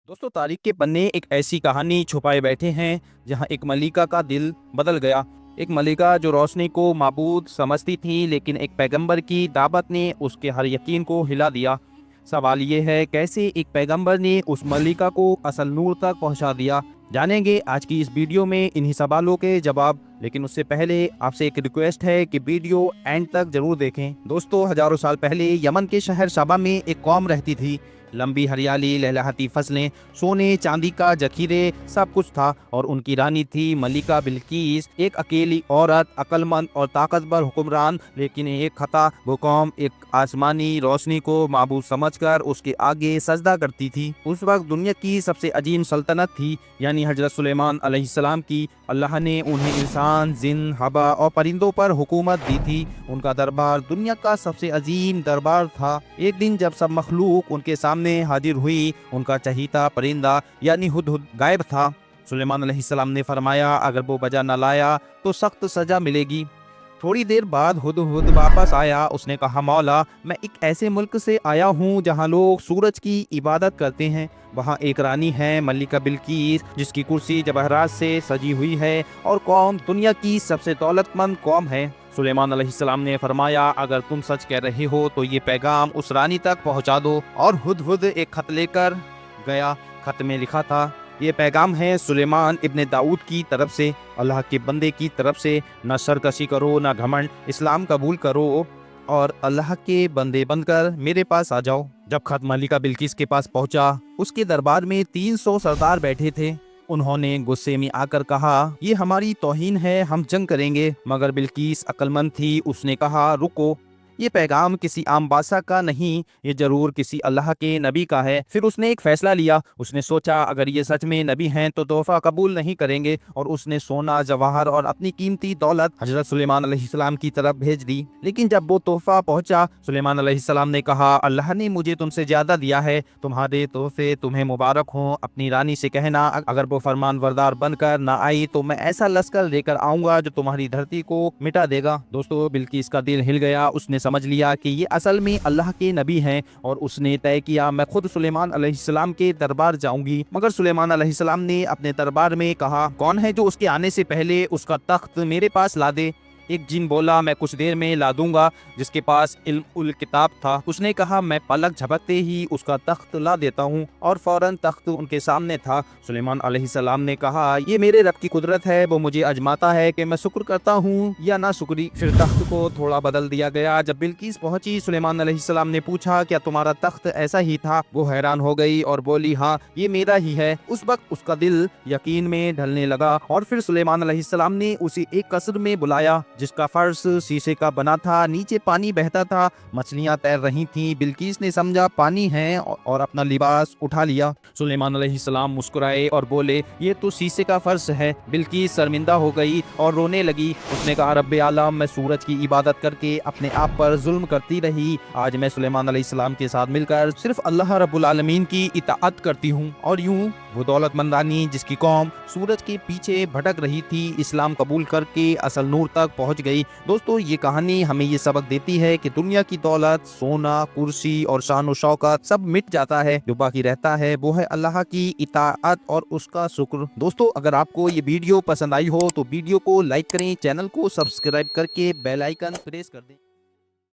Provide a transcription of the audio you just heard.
दोस्तों, तारीख के पन्ने एक ऐसी कहानी छुपाए बैठे हैं जहां एक मलिका का दिल बदल गया। एक मलिका जो रोशनी को माबूद समझती थी, लेकिन एक पैगंबर की दावत ने उसके हर यकीन को हिला दिया। सवाल ये है, कैसे एक पैगंबर ने उस मलिका को असल नूर तक पहुंचा दिया। जानेंगे आज की इस वीडियो में इन्हीं सवालों के जवाब। लेकिन उससे पहले आपसे एक रिक्वेस्ट है कि वीडियो एंड तक जरूर देखें। दोस्तों, हजारों साल पहले यमन के शहर साबा में एक कौम रहती थी। लंबी हरियाली, लहलहाती फसलें, सोने चांदी का जखीरे, सब कुछ था। और उनकी रानी थी मलिका बिल्किस, एक अकेली औरत, अक्लमंद और ताकतवर हुक्मरान। लेकिन एक खता, वो कौम एक आसमानी रोशनी को माबूद समझकर उसके आगे सजदा करती थी। उस वक्त दुनिया की सबसे अजीम सल्तनत थी, यानी हजरत सुलेमान अलैहिस्सलाम की। अल्लाह ने उन्हें इंसान, जिन, हवा और परिंदों पर हुकूमत दी थी। उनका दरबार दुनिया का सबसे अजीम दरबार था। एक दिन जब सब मखलूक उनके सामने हाजिर हुई, उनका चहीता परिंदा यानी हुदहुद गायब था। सुलेमान अलैहिस्सलाम ने फरमाया, अगर वो बजा न लाया तो सख्त सजा मिलेगी। थोड़ी देर बाद हुदहुद वापस आया। उसने कहा, मौला, मैं एक ऐसे मुल्क से आया हूँ जहाँ लोग सूरज की इबादत करते हैं। वहाँ एक रानी है, मलिका बिल्किस, जिसकी कुर्सी जवाहरात से सजी हुई है और कौम दुनिया की सबसे दौलतमंद कौम है। सुलेमान अलैहिस्सलाम ने फरमाया, अगर तुम सच कह रहे हो तो ये पैगाम उस रानी तक पहुँचा दो। और हुदहुद एक खत लेकर गया। खत में लिखा था, ये पैगाम है सुलेमान इब्ने दाऊद की तरफ से, अल्लाह के बंदे की तरफ से। न सरकशी करो, न घमंड, इस्लाम कबूल करो और अल्लाह के बंदे बनकर मेरे पास आ जाओ। जब खत मलिका बिल्किस के पास पहुंचा, उसके दरबार में 300 सरदार बैठे थे। उन्होंने गुस्से में आकर कहा, ये हमारी तौहीन है, हम जंग करेंगे। मगर बिल्किस अक्लमंद थी। उसने कहा, रुको, ये पैगाम किसी आम बादशाह का नहीं, ये जरूर किसी अल्लाह के नबी का है। फिर उसने एक फैसला लिया। उसने सोचा, अगर ये सच में नबी हैं तो तोहफा कबूल नहीं करेंगे। और उसने सोना, जवाहर और अपनी कीमती दौलत हजरत सुलेमान अलैहिस्सलाम की तरफ भेज दी। लेकिन जब वो तोहफा पहुंचा, सुलेमान अलैहिस्सलाम ने कहा, अल्लाह ने मुझे तुमसे ज्यादा दिया है, तुम्हारे तोहफे तुम्हें मुबारक हों। अपनी रानी से कहना, अगर वो फरमान बरदार बनकर ना आई तो मैं ऐसा लश्कर लेकर आऊंगा जो तुम्हारी धरती को मिटा देगा। दोस्तों, बिल्किस का दिल हिल गया। उसने समझ लिया कि ये असल में अल्लाह के नबी हैं और उसने तय किया, मैं खुद सुलेमान अलैहिस्सलाम के दरबार जाऊंगी। मगर सुलेमान अलैहिस्सलाम ने अपने दरबार में कहा, कौन है जो उसके आने से पहले उसका तख्त मेरे पास ला दे। एक जिन बोला, मैं कुछ देर में ला दूंगा, जिसके पास इल्म उल किताब था। उसने कहा, मैं पलक झपकते ही उसका तख्त ला देता हूँ। और फौरन तख्त उनके सामने था। सुलेमान अलैहिस्सलाम ने कहा, ये मेरे रब की कुदरत है, वो मुझे आजमाता है कि मैं शुक्र करता हूँ या ना शुक्री। फिर तख्त को थोड़ा बदल दिया गया। जब बिल्किस पहुंची, सुलेमान अलैहिस्सलाम ने पूछा, क्या तुम्हारा तख्त ऐसा ही था? वो हैरान हो गई और बोली, हाँ, ये मेरा ही है। उस वक्त उसका दिल यकीन में ढलने लगा। और फिर सुलेमान अलैहिस्सलाम ने उसे एक कसर में बुलाया, जिसका फर्श शीशे का बना था। नीचे पानी बहता था, मछलियां तैर रही थीं। बिल्किस ने समझा पानी है और अपना लिबास उठा लिया। सुलेमान अलैहिस्सलाम मुस्कुराए और बोले, ये तो शीशे का फर्श है। बिल्किस शर्मिंदा हो गई और रोने लगी। उसने कहा, रब्बे आलम, मैं सूरज की इबादत करके अपने आप पर जुल्म करती रही। आज मैं सुलेमान अलैहिस्सलाम के साथ मिलकर सिर्फ अल्लाह रब्बुल आलमीन की इताअत करती हूँ। और यूं वो दौलतमंद रानी, जिसकी कौम सूरज के पीछे भटक रही थी, इस्लाम कबूल करके असल नूर तक पहुंच गई। दोस्तों, ये कहानी हमें ये सबक देती है कि दुनिया की दौलत, सोना, कुर्सी और शान और शौकत सब मिट जाता है। जो बाकी रहता है वो है अल्लाह की इताअत और उसका शुक्र। दोस्तों, अगर आपको ये वीडियो पसंद आई हो तो वीडियो को लाइक करें, चैनल को सब्सक्राइब करके बेल आइकन प्रेस कर दें।